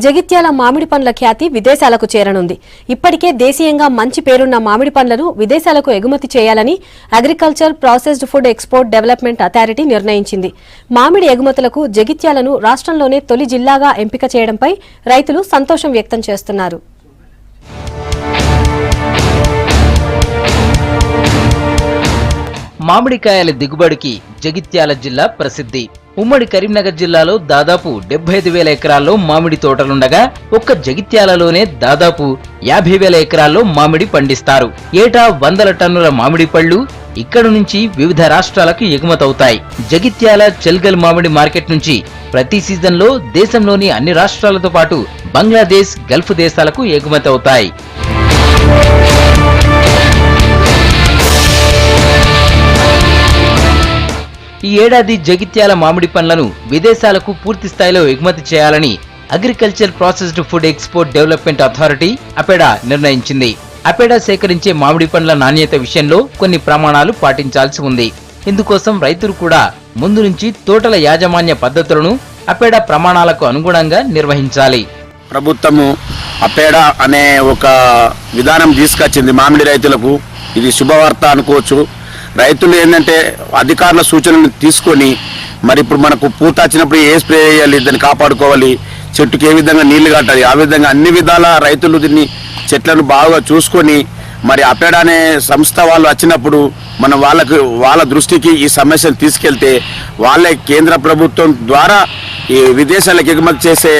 జగిత్యాల మామిడి పండ్ల ఖ్యాతి విదేశాలకు చేరనుంది. ఇప్పటికే దేశీయంగా మంచి పేరున్న మామిడి పండ్లను విదేశాలకు ఎగుమతి చేయాలని agriculture processed food export development authority నిర్ణయించింది. మామిడి ఎగుమతులకు జగిత్యాలను రాష్ట్రంలోనే తొలి జిల్లాగా ఎంపిక చేయడంపై రైతులు సంతోషం వ్యక్తం చేస్తున్నారు. మామిడికాయల దిగుబడికి జగిత్యాల జిల్లా ప్రసిద్ధి. ఉమ్మడి కరీంనగర్ జిల్లాలో దాదాపు 75,000 ఎకరాల్లో మామిడి తోటలుండగా ఒక్క జగిత్యాలలోనే దాదాపు 50,000 ఎకరాల్లో మామిడి పండిస్తారు. ఏటా 100 టన్నుల మామిడి పళ్లు ఇక్కడి నుంచి వివిధ రాష్ట్రాలకు ఎగుమతవుతాయి. జగిత్యాల చెల్గల్ మామిడి మార్కెట్ నుంచి ప్రతి సీజన్లో దేశంలోని అన్ని రాష్ట్రాలతో పాటు బంగ్లాదేశ్, గల్ఫ్ దేశాలకు ఎగుమతవుతాయి. ఈ ఏడాది జగిత్యాల మామిడి పండ్లను విదేశాలకు పూర్తి స్థాయిలో ఎగుమతి చేయాలని agriculture processed food export development authority APEDA నిర్ణయించింది. అపెడా సేకరించే మామిడి పండ్ల నాణ్యత విషయంలో కొన్ని ప్రమాణాలు పాటించాల్సి ఉంది. ఇందుకోసం రైతులు కూడా ముందు నుంచి తోటల యాజమాన్య పద్ధతులను అపెడా ప్రమాణాలకు అనుగుణంగా నిర్వహించాలి. ప్రభుత్వము అపెడా అనే ఒక విధానం తీసుకొచ్చింది మామిడి రైతులకు. ఇది శుభవార్త అనుకోవచ్చు. రైతులు ఏంటంటే అధికారుల సూచనలు తీసుకొని మరి ఇప్పుడు మనకు పూత వచ్చినప్పుడు ఏ స్ప్రే చేయాలి, దాన్ని కాపాడుకోవాలి, చెట్టుకి ఏ విధంగా నీళ్లు కట్టాలి, ఆ విధంగా అన్ని విధాల రైతులు దీన్ని చెట్లను బాగా చూసుకొని మరి అపెడా అనే సంస్థ వాళ్ళు వచ్చినప్పుడు మనం వాళ్ళ దృష్టికి ఈ సమస్యను తీసుకెళ్తే వాళ్ళే కేంద్ర ప్రభుత్వం ద్వారా ఈ విదేశాలకు ఎగుమతి చేసే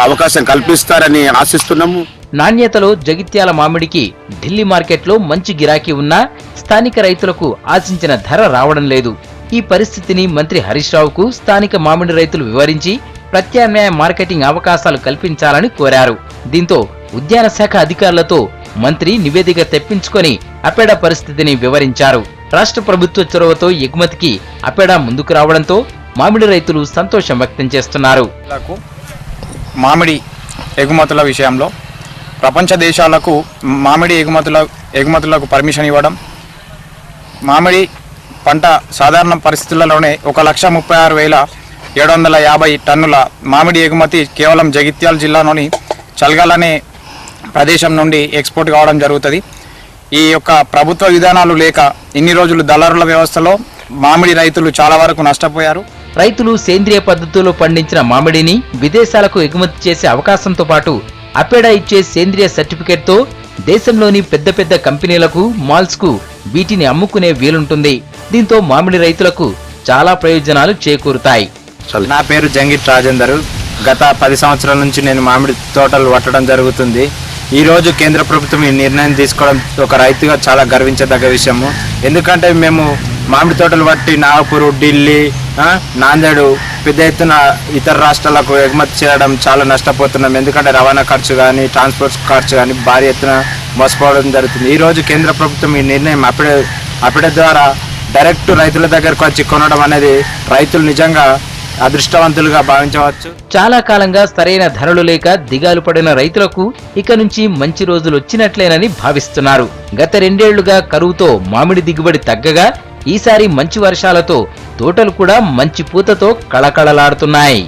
అవకాశం కల్పిస్తారని ఆశిస్తున్నాము. నాణ్యతలో జగిత్యాల మామిడికి ఢిల్లీ మార్కెట్లో మంచి గిరాకీ ఉన్నా స్థానిక రైతులకు ఆశించిన ధర రావడం లేదు. ఈ పరిస్థితిని మంత్రి హరీష్ రావుకు స్థానిక మామిడి రైతులు వివరించి ప్రత్యామ్నాయ మార్కెటింగ్ అవకాశాలు కల్పించాలని కోరారు. దీంతో ఉద్యాన శాఖ అధికారులతో మంత్రి నివేదిక తెప్పించుకొని అపెడా పరిస్థితిని వివరించారు. రాష్ట్ర ప్రభుత్వ చొరవతో ఎగుమతికి అపెడా ముందుకు రావడంతో మామిడి రైతులు సంతోషం వ్యక్తం చేస్తున్నారు. మామిడి ఎగుమతుల విషయంలో ప్రపంచ దేశాలకు మామిడి ఎగుమతులకు పర్మిషన్ ఇవ్వడం, మామిడి పంట సాధారణ పరిస్థితులలోనే 1,36,750 టన్నుల మామిడి ఎగుమతి కేవలం జగిత్యాల జిల్లాలోని చల్గల్ అనే ప్రదేశం నుండి ఎక్స్పోర్ట్ కావడం జరుగుతుంది. ఈ యొక్క ప్రభుత్వ విధానాలు లేక ఇన్ని రోజులు దళారుల వ్యవస్థలో మామిడి రైతులు చాలా వరకు నష్టపోయారు. రైతులు సేంద్రియ పద్ధతుల్లో పండించిన మామిడిని విదేశాలకు ఎగుమతి చేసే అవకాశంతో పాటు అపెడా ఇచ్చే సేంద్రియ సర్టిఫికెట్ తో దేశంలోని పెద్ద పెద్ద కంపెనీలకు, మాల్స్ కు వీటిని అమ్ముకునే వీలుంటుంది. దీంతో మామిడి రైతులకు చాలా ప్రయోజనాలు చేకూరుతాయి. నా పేరు జంగిట్ రాజేందర్. గత 10 సంవత్సరాల నుంచి నేను మామిడి తోటలు పట్టడం జరుగుతుంది. ఈ రోజు కేంద్ర ప్రభుత్వం ఈ నిర్ణయం తీసుకోవడం ఒక రైతుగా చాలా గర్వించదగ్గ విషయము. ఎందుకంటే మేము మామిడి తోటలు పట్టి నాగపూర్, ఢిల్లీ, నాందేడు పెద్ద ఎత్తున ఇతర రాష్ట్రాలకు ఎగుమతి చేయడం చాలా నష్టపోతున్నాం. ఎందుకంటే రవాణా ఖర్చు కానీ, ట్రాన్స్పోర్ట్ ఖర్చు కానీ భారీ ఎత్తున మోసపోవడం జరుగుతుంది. ఈ రోజు కేంద్ర ప్రభుత్వం ఈ నిర్ణయం అపెడా ద్వారా డైరెక్ట్ రైతుల దగ్గరకు వచ్చి కొనడం అనేది రైతులు నిజంగా అదృష్టవంతులుగా భావించవచ్చు. చాలా కాలంగా సరైన ధరలు లేక దిగాలు పడిన రైతులకు ఇక నుంచి మంచి రోజులు వచ్చినట్లేనని భావిస్తున్నారు. గత 2 ఏళ్లుగా కరువుతో మామిడి దిగుబడి తగ్గగా ఈసారి మంచి వర్షాలతో తోటలు కూడా మంచి పూతతో కళకళలాడుతున్నాయి.